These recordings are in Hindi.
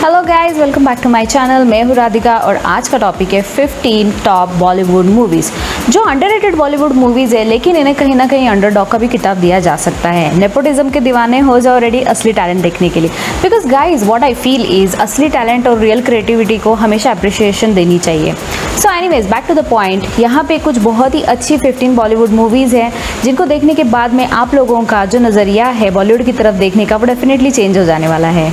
Hello guys, welcome back to my channel. मैं हूँ राधिका और आज का टॉपिक है 15 टॉप बॉलीवुड मूवीज़ जो अंडररेटेड बॉलीवुड मूवीज़ है, लेकिन इन्हें कहीं ना कहीं अंडरडॉग का भी किताब दिया जा सकता है। नेपोटिज्म के दीवाने हो जाओ रेडी असली टैलेंट देखने के लिए, because guys what I feel is असली टैलेंट और रियल क्रिएटिविटी को हमेशा अप्रिशिएशन देनी चाहिए। So anyways back to the point, यहाँ पे कुछ बहुत ही अच्छी 15 बॉलीवुड मूवीज़ हैं जिनको देखने के बाद में आप लोगों का जो नज़रिया है बॉलीवुड की तरफ देखने का वो डेफिनेटली चेंज हो जाने वाला है।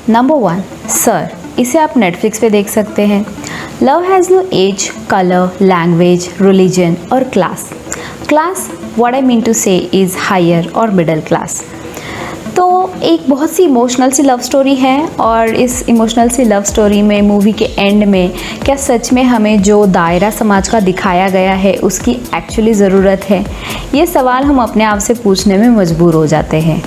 Number 1, sir. इसे आप नेटफ्लिक्स पे देख सकते हैं। Love has no age, colour, language, religion और class. Class what I mean to say is higher और मिडिल क्लास। तो एक बहुत सी इमोशनल सी लव स्टोरी है और इस इमोशनल सी लव स्टोरी में मूवी के एंड में क्या सच में हमें जो दायरा समाज का दिखाया गया है उसकी एक्चुअली ज़रूरत है? ये सवाल हम अपने आप से पूछने में मजबूर हो जाते हैं।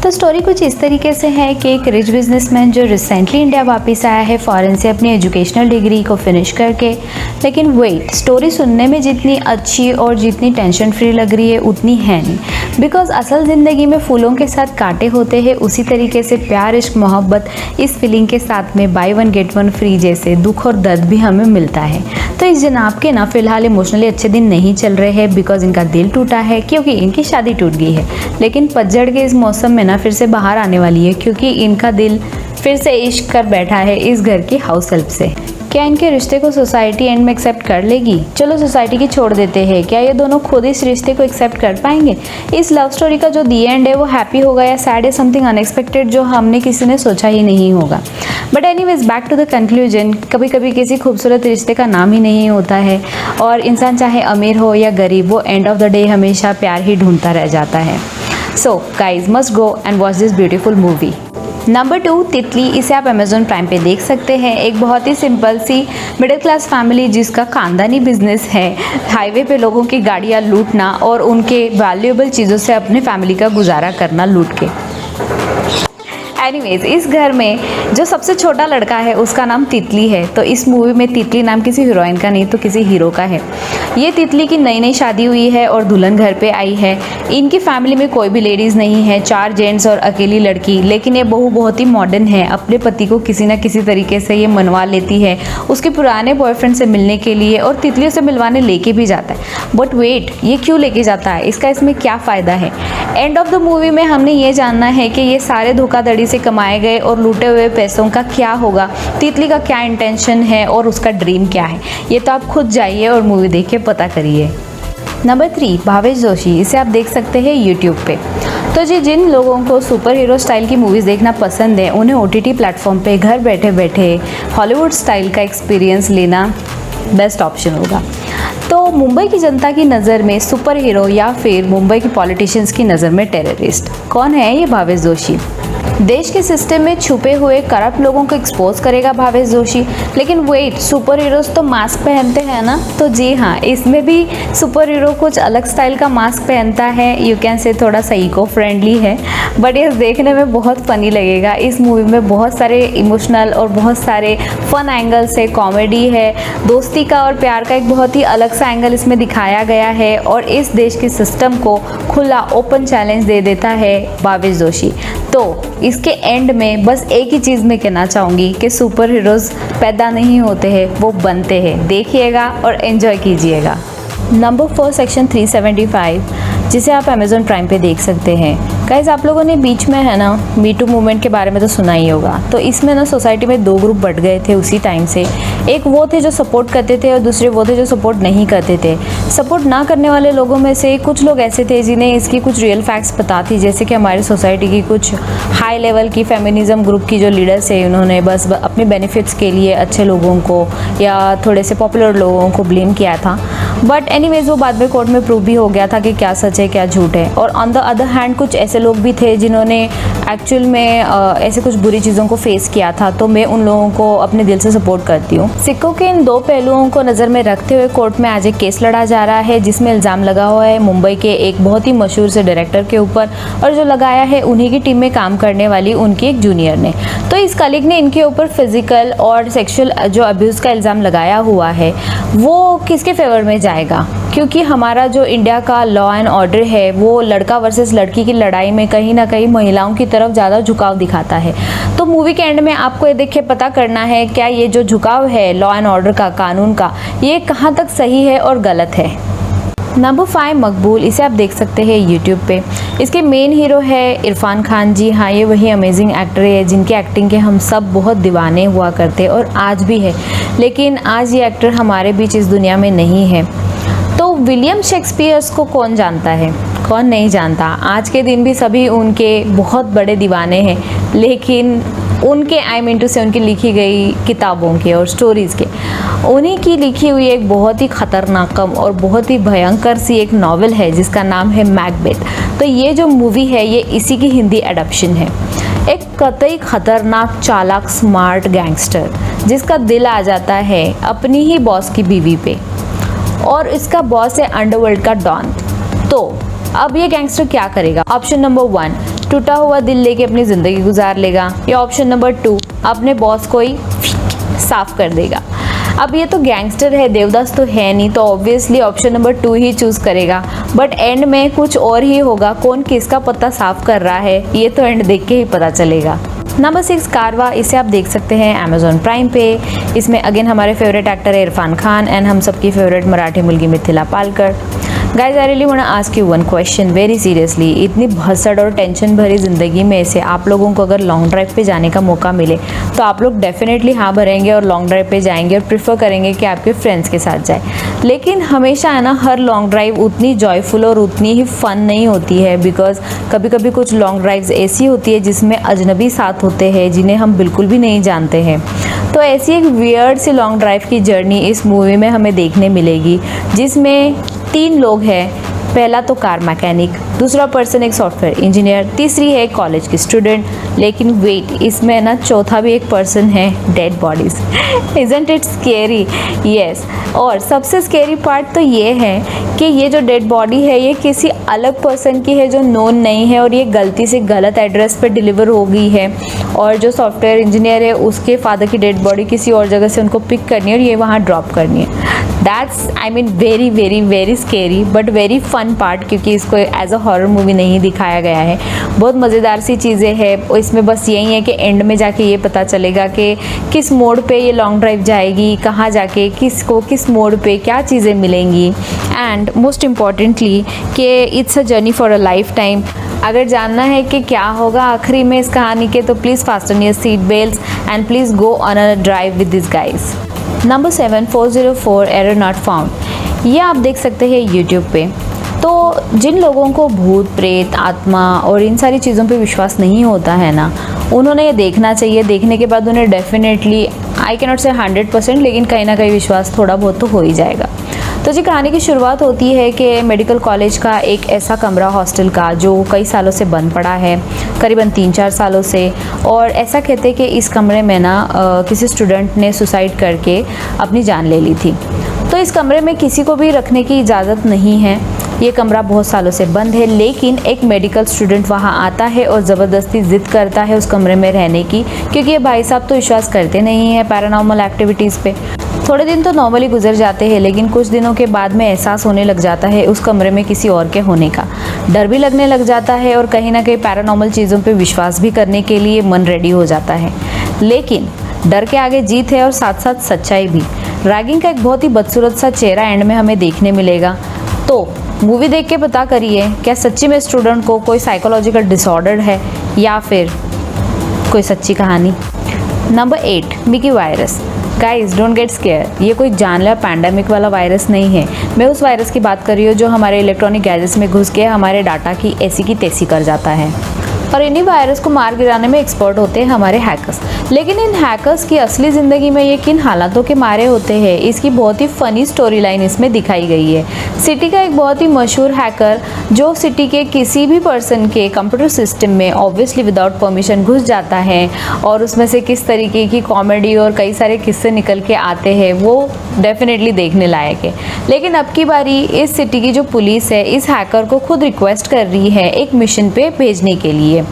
तो स्टोरी कुछ इस तरीके से है कि एक रिच बिजनेसमैन जो रिसेंटली इंडिया वापस आया है फॉरेन से अपनी एजुकेशनल डिग्री को फिनिश करके, लेकिन वेट, स्टोरी सुनने में जितनी अच्छी और जितनी टेंशन फ्री लग रही है उतनी है नहीं, बिकॉज असल ज़िंदगी में फूलों के साथ कांटे होते हैं, उसी तरीके से प्यार, इश्क, मोहब्बत इस फीलिंग के साथ में by one get one free जैसे दुख और दर्द भी हमें मिलता है। तो इस जनाब के ना फ़िलहाल इमोशनली अच्छे दिन नहीं चल रहे हैं बिकॉज इनका दिल टूटा है क्योंकि इनकी शादी टूट गई है, लेकिन पतझड़ के इस मौसम में फिर से बाहर आने वाली है क्योंकि इनका दिल फिर से इश्क कर बैठा है इस घर की हाउस हेल्प से। क्या इनके रिश्ते को सोसाइटी एंड में एक्सेप्ट कर लेगी? चलो सोसाइटी की छोड़ देते हैं, क्या ये दोनों खुद इस रिश्ते को एक्सेप्ट कर पाएंगे? इस लव स्टोरी का जो दी एंड है वो हैप्पी होगा या सैड है, समथिंग अनएक्सपेक्टेड जो हमने किसी ने सोचा ही नहीं होगा। But anyways back to the conclusion, कभी कभी किसी खूबसूरत रिश्ते का नाम ही नहीं होता है और इंसान चाहे अमीर हो या गरीब, वो एंड ऑफ द डे हमेशा प्यार ही ढूंढता रह जाता है। So guys must go and watch this beautiful movie. Number 2, तितली। इसे आप अमेजोन प्राइम पे देख सकते हैं। एक बहुत ही सिंपल सी मिडिल क्लास फैमिली जिसका खानदानी बिजनेस है हाईवे पे लोगों की गाड़ियाँ लूटना और उनके वैल्यूएबल चीज़ों से अपने फैमिली का गुजारा करना लूट के। एनीवेज, इस घर में जो सबसे छोटा लड़का है उसका नाम तितली है। तो इस मूवी में तितली नाम किसी हीरोइन का नहीं तो किसी हीरो का है। ये तितली की नई नई शादी हुई है और दुल्हन घर पे आई है। इनकी फैमिली में कोई भी लेडीज़ नहीं है, 4 जेंट्स और अकेली लड़की, लेकिन ये बहू बहुत ही मॉडर्न है। अपने पति को किसी न किसी तरीके से ये मनवा लेती है उसके पुराने बॉयफ्रेंड से मिलने के लिए और तितली उसे मिलवाने लेके भी जाता है। बट वेट, ये क्यों लेके जाता है? इसका इसमें क्या फ़ायदा है? एंड ऑफ द मूवी में हमने ये जानना है कि ये सारे धोखाधड़ी से कमाए गए और लूटे हुए पैसों का क्या होगा, तितली का क्या इंटेंशन है और उसका ड्रीम क्या है। ये तो आप खुद जाइए और मूवी देख के पता करिए। नंबर 3, भावेश जोशी। इसे आप देख सकते हैं यूट्यूब पे। तो जी, जिन लोगों को सुपर हीरो स्टाइल की मूवीज़ देखना पसंद है उन्हें OTT प्लेटफॉर्म पे घर बैठे बैठे हॉलीवुड स्टाइल का एक्सपीरियंस लेना बेस्ट ऑप्शन होगा। तो मुंबई की जनता की नज़र में सुपर हीरो या फिर मुंबई की पॉलिटिशियंस की नज़र में टेररिस्ट, कौन है ये भावेश जोशी? देश के सिस्टम में छुपे हुए करप्ट लोगों को एक्सपोज करेगा भावेश जोशी। लेकिन वेट, सुपर हीरोज तो मास्क पहनते हैं ना? तो जी हाँ, इसमें भी सुपर हीरो कुछ अलग स्टाइल का मास्क पहनता है। यू कैन से थोड़ा सा इको फ्रेंडली है, बट ये देखने में बहुत फ़नी लगेगा। इस मूवी में बहुत सारे इमोशनल और बहुत सारे फन एंगल्स है, कॉमेडी है, दोस्ती का और प्यार का एक बहुत ही अलग सा एंगल इसमें दिखाया गया है और इस देश के सिस्टम को खुला ओपन चैलेंज दे देता है भावेश जोशी। तो इसके एंड में बस एक ही चीज़ मैं कहना चाहूँगी कि सुपर हीरोज़ पैदा नहीं होते हैं, वो बनते हैं। देखिएगा और एंजॉय कीजिएगा। नंबर 4, सेक्शन 375, जिसे आप अमेजोन प्राइम पे देख सकते हैं। गाइस, आप लोगों ने बीच में है ना मी टू मूवमेंट के बारे में तो सुना ही होगा। तो इसमें ना सोसाइटी में 2 ग्रुप बढ़ गए थे उसी टाइम से। एक वो थे जो सपोर्ट करते थे और दूसरे वो थे जो सपोर्ट नहीं करते थे। सपोर्ट ना करने वाले लोगों में से कुछ लोग ऐसे थे जिन्हें इसकी कुछ रियल फैक्ट्स पता थी, जैसे कि हमारी सोसाइटी की कुछ हाई लेवल की फेमिनिज्म ग्रुप की जो लीडर्स है, उन्होंने बस अपने बेनिफिट्स के लिए अच्छे लोगों को या थोड़े से पॉपुलर लोगों को ब्लेम किया था। बट एनीवेज वो बाद में कोर्ट में प्रूव भी हो गया था कि क्या सच है क्या झूठ है। और ऑन द अदर हैंड कुछ ऐसे लोग भी थे जिन्होंने एक्चुअल में ऐसे कुछ बुरी चीज़ों को फेस किया था, तो मैं उन लोगों को अपने दिल से सपोर्ट करती हूँ। सिक्कों के इन दो पहलुओं को नज़र में रखते हुए कोर्ट में आज एक केस लड़ा जा रहा है जिसमें इल्ज़ाम लगा हुआ है मुंबई के एक बहुत ही मशहूर से डायरेक्टर के ऊपर, और जो लगाया है उन्हीं की टीम में काम करने वाली उनकी एक जूनियर ने। तो इस कलीग ने इनके ऊपर फिजिकल और सेक्सुअल जो अब्यूज़ का इल्ज़ाम लगाया हुआ है वो किसके फेवर में जाएगा, क्योंकि हमारा जो इंडिया का लॉ एंड ऑर्डर है वो लड़का वर्सेस लड़की की लड़ाई में कहीं ना कहीं महिलाओं की तरफ ज़्यादा झुकाव दिखाता है। तो मूवी के एंड में आपको ये देख के पता करना है क्या ये जो झुकाव है लॉ एंड ऑर्डर का, कानून का, ये कहाँ तक सही है और गलत है। नंबर 5 मकबूल, इसे आप देख सकते हैं यूट्यूब पे। इसके मेन हीरो है इरफान खान जी। हाँ, ये वही अमेजिंग एक्टर है जिनके एक्टिंग के हम सब बहुत दीवाने हुआ करते और आज भी है, लेकिन आज ये एक्टर हमारे बीच इस दुनिया में नहीं है। तो विलियम शेक्सपियर्स को कौन जानता है, कौन नहीं जानता। आज के दिन भी सभी उनके बहुत बड़े दीवाने हैं, लेकिन उनके से उनकी लिखी गई किताबों के और स्टोरीज़ के, उन्हीं की लिखी हुई एक बहुत ही ख़तरनाकम और बहुत ही भयंकर सी एक नॉवेल है जिसका नाम है मैकबेथ। तो ये जो मूवी है ये इसी की हिंदी एडप्शन है। एक कतई ख़तरनाक, चालाक, स्मार्ट गैंगस्टर जिसका दिल आ जाता है अपनी ही बॉस की बीवी पे, और इसका बॉस है अंडरवर्ल्ड का डॉन। तो अब ये गैंगस्टर क्या करेगा? ऑप्शन नंबर 1, टूटा हुआ दिल लेके अपनी ज़िंदगी गुजार लेगा, या ऑप्शन नंबर 2, अपने बॉस को ही साफ कर देगा। अब ये तो गैंगस्टर है, देवदास तो है नहीं, तो ऑब्वियसली ऑप्शन नंबर 2 ही चूज़ करेगा। बट एंड में कुछ और ही होगा, कौन किसका पत्ता साफ कर रहा है ये तो एंड देख के ही पता चलेगा। नंबर 6 कारवा, इसे आप देख सकते हैं अमेजॉन प्राइम पे। इसमें अगेन हमारे फेवरेट एक्टर है इरफान खान एंड हम सबकी फेवरेट मराठी मुलगी Mithila Palkar. Guys I really want to ask you one question very seriously. इतनी भसड़ और टेंशन भरी ज़िंदगी में से आप लोगों को अगर लॉन्ग ड्राइव पे जाने का मौका मिले तो आप लोग डेफिनेटली हाँ भरेंगे और लॉन्ग ड्राइव पे जाएंगे और प्रेफर करेंगे कि आपके फ्रेंड्स के साथ जाए। लेकिन हमेशा है ना, हर लॉन्ग ड्राइव उतनी जॉयफुल और उतनी ही फ़न नहीं होती है, बिकॉज कभी कभी कुछ लॉन्ग ड्राइव्स ऐसी होती है जिसमें अजनबी साथ होते हैं जिन्हें हम बिल्कुल भी नहीं जानते हैं। तो ऐसी एक वियर्ड सी लॉन्ग ड्राइव की जर्नी इस मूवी में हमें देखने मिलेगी, जिसमें 3 लोग हैं। पहला तो कार मैकेनिक, दूसरा पर्सन एक सॉफ्टवेयर इंजीनियर, तीसरी है कॉलेज की स्टूडेंट। लेकिन वेट, इसमें ना चौथा भी एक पर्सन है, dead bodies. Isn't it scary? Yes. और सबसे स्केरी पार्ट तो ये है कि ये जो डेड बॉडी है ये किसी अलग पर्सन की है जो नोन नहीं है, और ये गलती से गलत एड्रेस पे डिलीवर हो गई है। और जो सॉफ्टवेयर इंजीनियर है उसके फादर की डेड बॉडी किसी और जगह से उनको पिक करनी है और ये वहाँ ड्रॉप करनी है। That's I mean very very very scary but very fun part, क्योंकि इसको एज अ हॉरर मूवी नहीं दिखाया गया है। बहुत मज़ेदार सी चीज़ें हैं इसमें, बस यही है कि एंड में जाके ये पता चलेगा कि किस मोड़ पे ये लॉन्ग ड्राइव जाएगी, कहाँ जाके किसको किस मोड़ पे क्या चीज़ें मिलेंगी, एंड मोस्ट इम्पॉर्टेंटली कि it's a journey for a life time. अगर जानना है कि क्या होगा आखिरी में इस कहानी के, तो please fasten your seat belts and please go on a drive with this guys. Number 7 404 error not found, ये आप देख सकते हैं यूट्यूब पे। तो जिन लोगों को भूत प्रेत आत्मा और इन सारी चीज़ों पे विश्वास नहीं होता है ना, उन्होंने ये देखना चाहिए। देखने के बाद उन्हें डेफिनेटली, आई कैन नॉट से 100%, लेकिन कहीं ना कहीं विश्वास थोड़ा बहुत तो हो ही जाएगा। तो जी कहानी की शुरुआत होती है कि मेडिकल कॉलेज का एक ऐसा कमरा हॉस्टल का जो कई सालों से बंद पड़ा है, करीबन 3-4 सालों से। और ऐसा कहते हैं कि इस कमरे में ना किसी स्टूडेंट ने सुसाइड करके अपनी जान ले ली थी। तो इस कमरे में किसी को भी रखने की इजाज़त नहीं है, ये कमरा बहुत सालों से बंद है। लेकिन एक मेडिकल स्टूडेंट वहाँ आता है और ज़बरदस्ती ज़िद करता है उस कमरे में रहने की, क्योंकि ये भाई साहब तो विश्वास करते नहीं हैं पैरानॉर्मल एक्टिविटीज़ पे। थोड़े दिन तो नॉर्मली गुजर जाते हैं, लेकिन कुछ दिनों के बाद में एहसास होने लग जाता है उस कमरे में किसी और के होने का। डर भी लगने लग जाता है और कहीं ना कहीं पैरानॉर्मल चीज़ों पे विश्वास भी करने के लिए मन रेडी हो जाता है। लेकिन डर के आगे जीत है और साथ साथ सच्चाई भी। रैगिंग का एक बहुत ही बदसूरत सा चेहरा एंड में हमें देखने मिलेगा। तो मूवी देख के पता करिए, क्या सच्ची में स्टूडेंट को कोई साइकोलॉजिकल डिसऑर्डर है या फिर कोई सच्ची कहानी। Number 8 Mickey virus. Guys don't get square, ये कोई जानलेवा पैंडेमिक वाला वायरस नहीं है। मैं उस वायरस की बात कर रही हूँ जो हमारे इलेक्ट्रॉनिक गैजेट्स में घुस के हमारे डाटा की ऐसी की तैसी कर जाता है। और इन्हीं वायरस को मार गिराने में एक्सपर्ट होते हैं हमारे हैकर्स। लेकिन इन हैकर्स की असली ज़िंदगी में ये किन हालातों के मारे होते हैं, इसकी बहुत ही फ़नी स्टोरी लाइन इसमें दिखाई गई है। सिटी का एक बहुत ही मशहूर हैकर जो सिटी के किसी भी पर्सन के कंप्यूटर सिस्टम में ऑब्वियसली विदाउट परमिशन घुस जाता है और उसमें से किस तरीके की कॉमेडी और कई सारे किस्से निकल के आते हैं, वो डेफिनेटली देखने लायक है। लेकिन अब की बारी इस सिटी की जो पुलिस है इस हैकर को खुद रिक्वेस्ट कर रही है एक मिशन पे भेजने के लिए।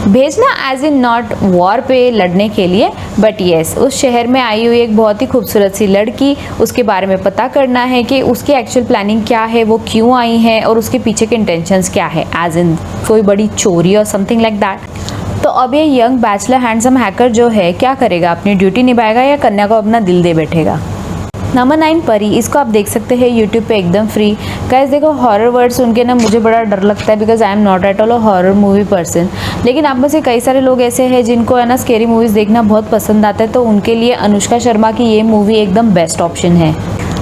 भेजना एज इन नॉट वॉर पे लड़ने के लिए, बट येस उस शहर में आई हुई एक बहुत ही खूबसूरत सी लड़की, उसके बारे में पता करना है कि उसकी एक्चुअल प्लानिंग क्या है, वो क्यों आई है और उसके पीछे के इंटेंशंस क्या है, एज इन कोई बड़ी चोरी और समथिंग लाइक दैट। तो अब ये यंग बैचलर हैंडसम हैकर जो है क्या करेगा, अपनी ड्यूटी निभाएगा या कन्या को अपना दिल दे बैठेगा। नंबर 9 परी, इसको आप देख सकते हैं यूट्यूब पे एकदम फ्री। गाइस देखो हॉरर वर्ड सुन के ना मुझे बड़ा डर लगता है because I am not at all a horror movie person. लेकिन आप में से कई सारे लोग ऐसे हैं जिनको है ना स्केरी मूवीज़ देखना बहुत पसंद आता है, तो उनके लिए अनुष्का शर्मा की ये मूवी एकदम बेस्ट ऑप्शन है।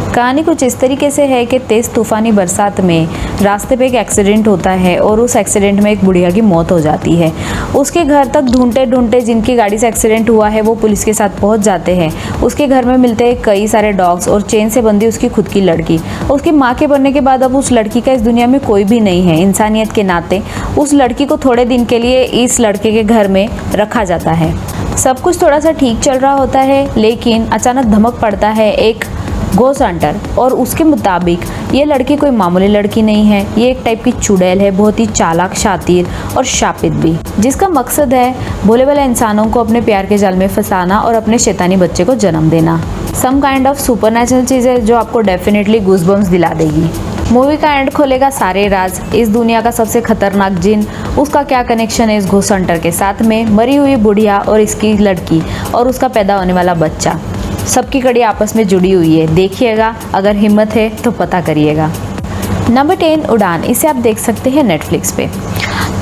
कहानी कुछ इस तरीके से है कि तेज़ तूफ़ानी बरसात में रास्ते पे एक एक्सीडेंट होता है और उस एक्सीडेंट में एक बुढ़िया की मौत हो जाती है। उसके घर तक ढूंढते ढूंढते जिनकी गाड़ी से एक्सीडेंट हुआ है वो पुलिस के साथ पहुंच जाते हैं। उसके घर में मिलते हैं कई सारे डॉग्स और चेन से बंधी उसकी खुद की लड़की। उसकी माँ के बनने के बाद अब उस लड़की का इस दुनिया में कोई भी नहीं है। इंसानियत के नाते उस लड़की को थोड़े दिन के लिए इस लड़के के घर में रखा जाता है। सब कुछ थोड़ा सा ठीक चल रहा होता है, लेकिन अचानक धमक पड़ता है एक घोस्ट हंटर और उसके मुताबिक ये लड़की कोई मामूली लड़की नहीं है, ये एक टाइप की चुड़ैल है, बहुत ही चालाक, शातिर और शापित भी, जिसका मकसद है भोले भाले इंसानों को अपने प्यार के जाल में फंसाना और अपने शैतानी बच्चे को जन्म देना। सम काइंड ऑफ सुपरनेचुरल चीज़ है जो आपको डेफिनेटली गूज़बम्स दिला देगी। मूवी का एंड खोलेगा सारे राज, इस दुनिया का सबसे खतरनाक जिन, उसका क्या कनेक्शन है इस घोस्ट हंटर के साथ में, मरी हुई बुढ़िया और इसकी लड़की और उसका पैदा होने वाला बच्चा, सबकी कड़ी आपस में जुड़ी हुई है। देखिएगा, अगर हिम्मत है तो पता करिएगा। नंबर 10 उड़ान, इसे आप देख सकते हैं नेटफ्लिक्स पे।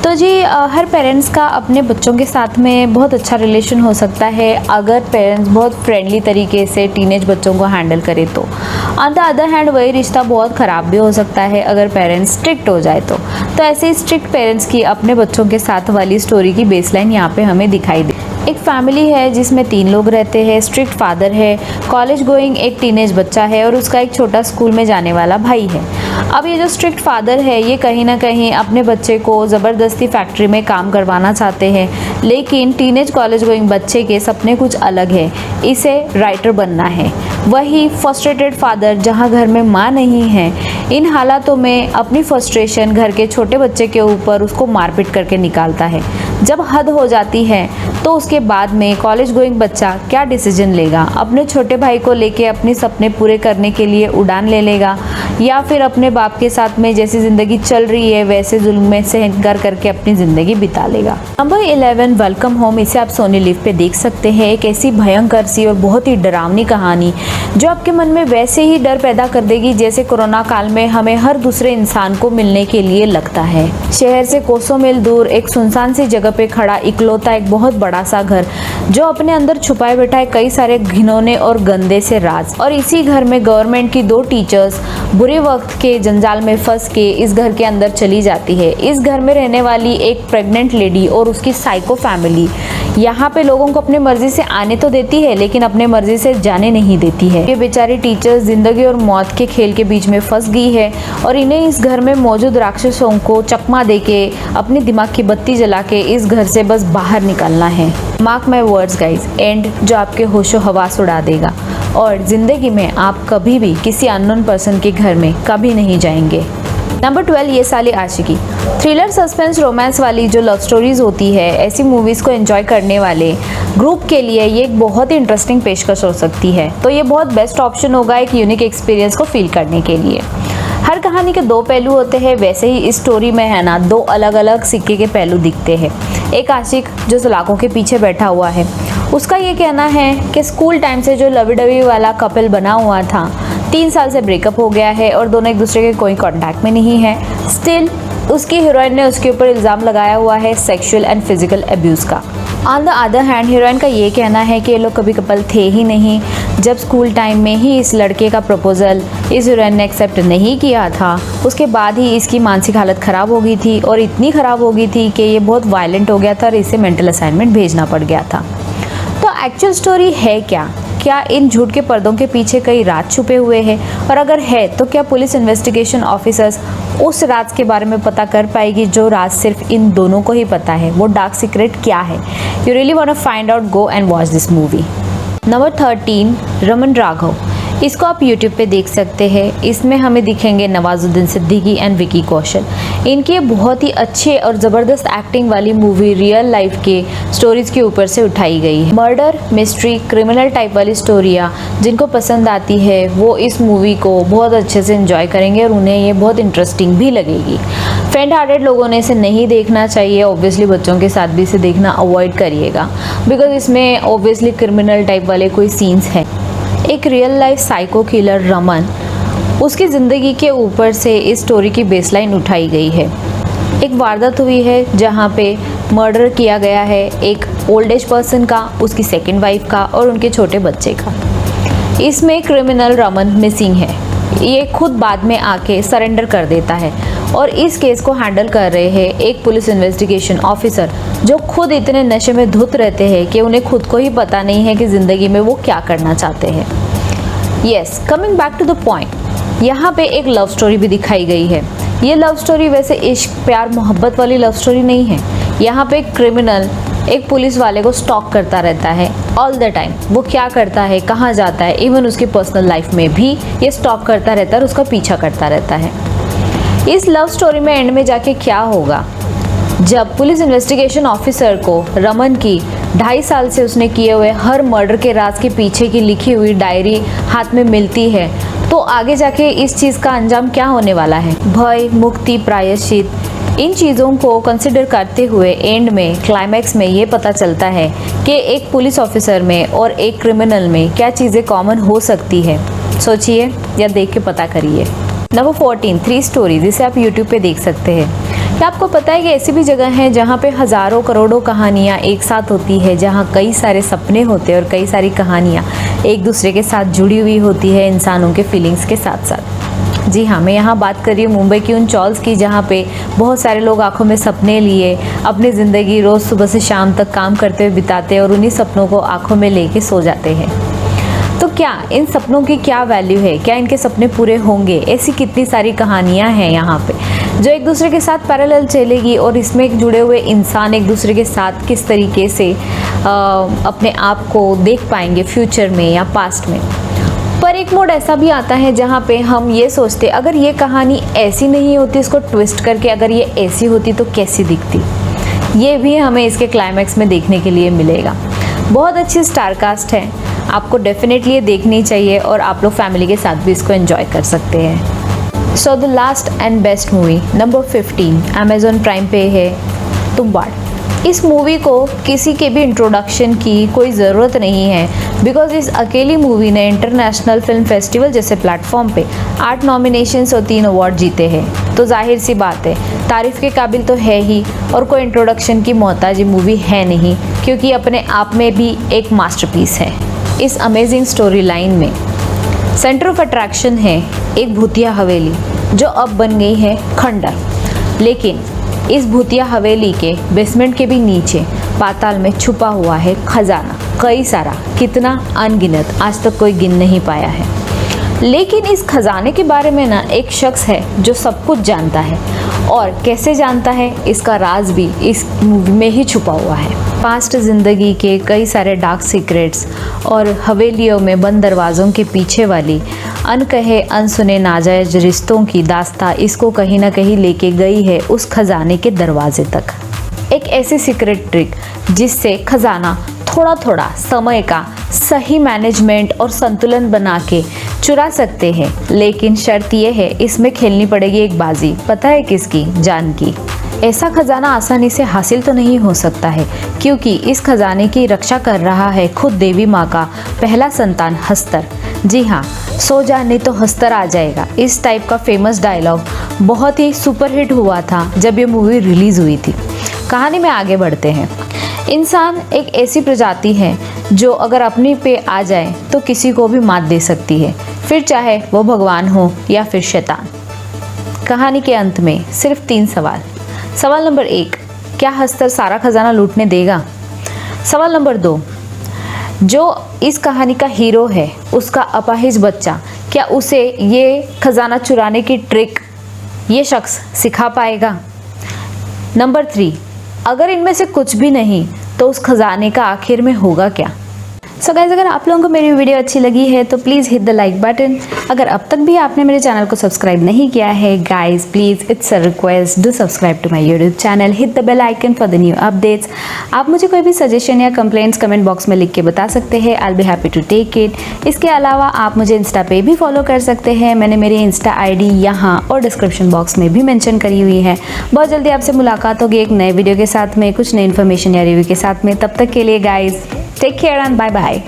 तो जी हर पेरेंट्स का अपने बच्चों के साथ में बहुत अच्छा रिलेशन हो सकता है अगर पेरेंट्स बहुत फ्रेंडली तरीके से टीनेज बच्चों को हैंडल करे तो। ऑन द अदर हैंड वही रिश्ता बहुत ख़राब भी हो सकता है अगर पेरेंट्स स्ट्रिक्ट हो जाए तो। ऐसे ही स्ट्रिक्ट पेरेंट्स की अपने बच्चों के साथ वाली स्टोरी की बेसलाइन यहाँ पे हमें दिखाई दे। एक फैमिली है जिसमें 3 लोग रहते हैं। स्ट्रिक्ट फादर है, कॉलेज गोइंग एक टीनेज बच्चा है और उसका एक छोटा स्कूल में जाने वाला भाई है। अब ये जो स्ट्रिक्ट फादर है ये कहीं ना कहीं अपने बच्चे को ज़बरदस्ती फैक्ट्री में काम करवाना चाहते हैं, लेकिन टीनेज कॉलेज गोइंग बच्चे के सपने कुछ अलग है, इसे राइटर बनना है। वही फ्रस्ट्रेटेड फादर जहाँ घर में माँ नहीं है, इन हालातों में अपनी फ्रस्ट्रेशन घर के छोटे बच्चे के ऊपर उसको मारपीट करके निकालता है। जब हद हो जाती है तो उसके बाद में कॉलेज गोइंग बच्चा क्या डिसीजन लेगा, अपने छोटे भाई को लेके अपने सपने पूरे करने के लिए उड़ान ले लेगा या फिर अपने बाप के साथ में जैसी ज़िंदगी चल रही है वैसे जुल्म में सहन करके अपनी ज़िंदगी बिता लेगा। नंबर 11 वेलकम होम, इसे आप सोनी लिव पे देख सकते हैं। एक ऐसी भयंकर सी और बहुत ही डरावनी कहानी जो आपके मन में वैसे ही डर पैदा कर देगी जैसे कोरोना काल में हमें हर दूसरे इंसान को मिलने के लिए लगता है। शहर से कोसों मील दूर एक सुनसान सी जगह पे खड़ा इकलौता एक बहुत बड़ा सा घर जो अपने अंदर छुपाए बैठा है कई सारे घिनौने और गंदे से राज। और इसी घर में गवर्नमेंट की 2 टीचर्स बुरे वक्त के जंजाल में फंस के इस घर के अंदर चली जाती है। इस घर में रहने वाली एक प्रेग्नेंट लेडी और उसकी साइको फैमिली यहाँ पे लोगों को अपने मर्जी से आने तो देती है लेकिन अपने मर्जी से जाने नहीं देती है। ये बेचारी टीचर्स जिंदगी और मौत के खेल के बीच में फंस गई है और इन्हें इस घर में मौजूद राक्षसों को चकमा देके अपने दिमाग की बत्ती जला के इस घर से बस बाहर निकलना है। Mark my words guys, and जो आपके होशो हवास उड़ा देगा और ज़िंदगी में आप कभी भी किसी अननोन पर्सन के घर में कभी नहीं जाएंगे। नंबर 12 ये साली आशिकी, थ्रिलर सस्पेंस रोमांस वाली जो लव स्टोरीज होती है, ऐसी मूवीज़ को एंजॉय करने वाले ग्रुप के लिए ये एक बहुत ही इंटरेस्टिंग पेशकश हो सकती है। तो ये बहुत बेस्ट ऑप्शन होगा एक यूनिक एक्सपीरियंस को फील करने के लिए। हर कहानी के 2 पहलू होते हैं, वैसे ही इस स्टोरी में है ना 2 अलग अलग सिक्के के पहलू दिखते हैं। एक आशिक जो सलाखों के पीछे बैठा हुआ है, उसका ये कहना है कि स्कूल टाइम से जो लवी डवी वाला कपल बना हुआ था 3 साल से ब्रेकअप हो गया है और दोनों एक दूसरे के कोई कांटेक्ट में नहीं है। स्टिल उसकी हीरोइन ने उसके ऊपर इल्ज़ाम लगाया हुआ है सेक्सुअल एंड फिजिकल अब्यूज़ का। On the other hand heroine का ये कहना है कि ये लोग कभी कपल थे ही नहीं, जब स्कूल टाइम में ही इस लड़के का प्रपोज़ल इस हीरोइन ने एक्सेप्ट नहीं किया था, उसके बाद ही इसकी मानसिक हालत ख़राब हो गई थी और इतनी ख़राब हो गई थी कि ये बहुत वायलेंट हो गया था और इसे मेंटल असाइनमेंट भेजना पड़ गया था। तो एक्चुअल स्टोरी है क्या इन झूठ के पर्दों के पीछे कई राज छुपे हुए हैं, और अगर है तो क्या पुलिस इन्वेस्टिगेशन ऑफिसर्स उस राज के बारे में पता कर पाएगी जो राज सिर्फ इन दोनों को ही पता है? वो डार्क सीक्रेट क्या है? You really want to find out, go and watch this movie. Number 13, Raman Raghav. इसको आप YouTube पे देख सकते हैं। इसमें हमें दिखेंगे नवाजुद्दीन सिद्दीकी एंड विकी कौशल। इनकी बहुत ही अच्छे और ज़बरदस्त एक्टिंग वाली मूवी रियल लाइफ के स्टोरीज़ के ऊपर से उठाई गई है। मर्डर, मिस्ट्री, क्रिमिनल टाइप वाली स्टोरियाँ जिनको पसंद आती है वो इस मूवी को बहुत अच्छे से एंजॉय करेंगे और उन्हें ये बहुत इंटरेस्टिंग भी लगेगी। फेंट हार्टेड लोगों ने इसे नहीं देखना चाहिए। ऑब्वियसली बच्चों के साथ भी इसे देखना अवॉइड करिएगा, बिकॉज इसमें ऑब्वियसली क्रिमिनल टाइप वाले कोई सीन्स हैं। एक real life psycho killer Raman, उसकी ज़िंदगी के ऊपर से इस स्टोरी की बेसलाइन उठाई गई है। एक वारदात हुई है जहाँ पे मर्डर किया गया है एक ओल्ड एज पर्सन का, उसकी सेकंड वाइफ का और उनके छोटे बच्चे का। इसमें क्रिमिनल रमन मिसिंग है। ये खुद बाद में आके सरेंडर कर देता है और इस केस को हैंडल कर रहे हैं एक पुलिस इन्वेस्टिगेशन ऑफिसर जो खुद इतने नशे में धुत रहते हैं कि उन्हें खुद को ही पता नहीं है कि ज़िंदगी में वो क्या करना चाहते हैं। Yes, coming back to the point, यहाँ पे एक लव स्टोरी भी दिखाई गई है। ये लव स्टोरी वैसे इश्क प्यार मोहब्बत वाली लव स्टोरी नहीं है। यहाँ पे एक क्रिमिनल एक पुलिस वाले को स्टॉक करता रहता है ऑल द टाइम। वो क्या करता है, कहाँ जाता है, इवन उसकी पर्सनल लाइफ में भी ये स्टॉक करता रहता है और उसका पीछा करता रहता है। इस लव स्टोरी में एंड में जाके क्या होगा, जब पुलिस इन्वेस्टिगेशन ऑफिसर को रमन की 2.5 साल से उसने किए हुए हर मर्डर के राज के पीछे की लिखी हुई डायरी हाथ में मिलती है, तो आगे जाके इस चीज़ का अंजाम क्या होने वाला है। भय, मुक्ति, प्रायश्चित, इन चीज़ों को कंसिडर करते हुए एंड में क्लाइमैक्स में ये पता चलता है कि एक पुलिस ऑफिसर में और एक क्रिमिनल में क्या चीज़ें कॉमन हो सकती है। सोचिए या देख के पता करिए। नंबर 14, 3 स्टोरीज, इसे आप यूट्यूब पे देख सकते हैं। क्या आपको पता है कि ऐसी भी जगह हैं जहाँ पे हज़ारों करोड़ों कहानियाँ एक साथ होती है, जहाँ कई सारे सपने होते हैं और कई सारी कहानियाँ एक दूसरे के साथ जुड़ी हुई होती है इंसानों के फीलिंग्स के साथ साथ। जी हाँ, मैं यहाँ बात कर रही हूँ मुंबई की उन चॉल्स की जहाँ पे बहुत सारे लोग आंखों में सपने लिए अपनी ज़िंदगी रोज़ सुबह से शाम तक काम करते हुए बिताते हैं और उन्हीं सपनों को आंखों में लेके सो जाते हैं। तो क्या इन सपनों की क्या वैल्यू है, क्या इनके सपने पूरे होंगे? ऐसी कितनी सारी कहानियाँ हैं यहाँ पे जो एक दूसरे के साथ पैरेलल चलेगी और इसमें जुड़े हुए इंसान एक दूसरे के साथ किस तरीके से अपने आप को देख पाएंगे फ्यूचर में या पास्ट में। पर एक मोड ऐसा भी आता है जहाँ पे हम ये सोचते अगर ये कहानी ऐसी नहीं होती, इसको ट्विस्ट करके अगर ये ऐसी होती तो कैसी दिखती। ये भी हमें इसके क्लाइमैक्स में देखने के लिए मिलेगा। बहुत अच्छी स्टार कास्ट है, आपको डेफिनेटली ये देखनी चाहिए और आप लोग फैमिली के साथ भी इसको एंजॉय कर सकते हैं। So the last and best movie number 15 Amazon prime पे है तुम्बाड़। इस मूवी को किसी के भी इंट्रोडक्शन की कोई ज़रूरत नहीं है, बिकॉज इस अकेली मूवी ने इंटरनेशनल फिल्म फेस्टिवल जैसे प्लेटफॉर्म पे 8 नॉमिनेशंस और 3 अवार्ड जीते हैं। तो जाहिर सी बात है तारीफ़ के काबिल तो है ही, और कोई इंट्रोडक्शन की मोहताज मूवी है नहीं, क्योंकि अपने आप में भी एक मास्टरपीस है। इस अमेजिंग स्टोरी लाइन में सेंटर ऑफ अट्रैक्शन है एक भूतिया हवेली जो अब बन गई है खंडर, लेकिन इस भूतिया हवेली के बेसमेंट के भी नीचे पाताल में छुपा हुआ है खजाना, कई सारा, कितना अनगिनत, आज तक कोई गिन नहीं पाया है। लेकिन इस खजाने के बारे में ना एक शख्स है जो सब कुछ जानता है, और कैसे जानता है इसका राज भी इस मूवी में ही छुपा हुआ है। पास्ट ज़िंदगी के कई सारे डार्क सीक्रेट्स और हवेलियों में बंद दरवाज़ों के पीछे वाली अनकहे अनसुने नाजायज रिश्तों की दास्तां इसको कहीं ना कहीं लेके गई है उस खजाने के दरवाजे तक। एक ऐसी सीक्रेट ट्रिक जिससे खजाना थोड़ा थोड़ा समय का सही मैनेजमेंट और संतुलन बना के चुरा सकते हैं, लेकिन शर्त यह है इसमें खेलनी पड़ेगी एक बाजी। पता है किसकी? जान की। ऐसा खजाना आसानी से हासिल तो नहीं हो सकता है, क्योंकि इस खजाने की रक्षा कर रहा है खुद देवी माँ का पहला संतान हस्तर। जी हाँ, सो जा नहीं तो हस्तर आ जाएगा, इस टाइप का फेमस डायलॉग बहुत ही सुपरहिट हुआ था जब ये मूवी रिलीज़ हुई थी। कहानी में आगे बढ़ते हैं। इंसान एक ऐसी प्रजाति है जो अगर अपने पे आ जाए तो किसी को भी मात दे सकती है, फिर चाहे वो भगवान हो या फिर शैतान। कहानी के अंत में सिर्फ 3 सवाल। सवाल नंबर 1, क्या हस्तर सारा खजाना लूटने देगा? सवाल नंबर 2, जो इस कहानी का हीरो है उसका अपाहिज बच्चा, क्या उसे ये खजाना चुराने की ट्रिक ये शख्स सिखा पाएगा? नंबर 3, अगर इनमें से कुछ भी नहीं तो उस खजाने का आखिर में होगा क्या? सो गाइस, अगर आप लोगों को मेरी वीडियो अच्छी लगी है तो please hit the like button. अगर अब तक भी आपने मेरे चैनल को सब्सक्राइब नहीं किया है guys, please it's a request, do subscribe to my YouTube channel, hit the bell icon for the new updates. आप मुझे कोई भी सजेशन या कंप्लेंट्स कमेंट बॉक्स में लिख के बता सकते हैं, I will be happy to take it. इसके अलावा आप मुझे इंस्टा पे भी फॉलो कर सकते हैं, मैंने मेरी इंस्टा ID यहाँ और डिस्क्रिप्शन बॉक्स में भी मेंशन करी हुई है। बहुत जल्दी आपसे मुलाकात होगी एक नए वीडियो के साथ में, कुछ नई इन्फॉर्मेशन या रिव्यू के साथ में। तब तक के लिए guys take care and bye bye.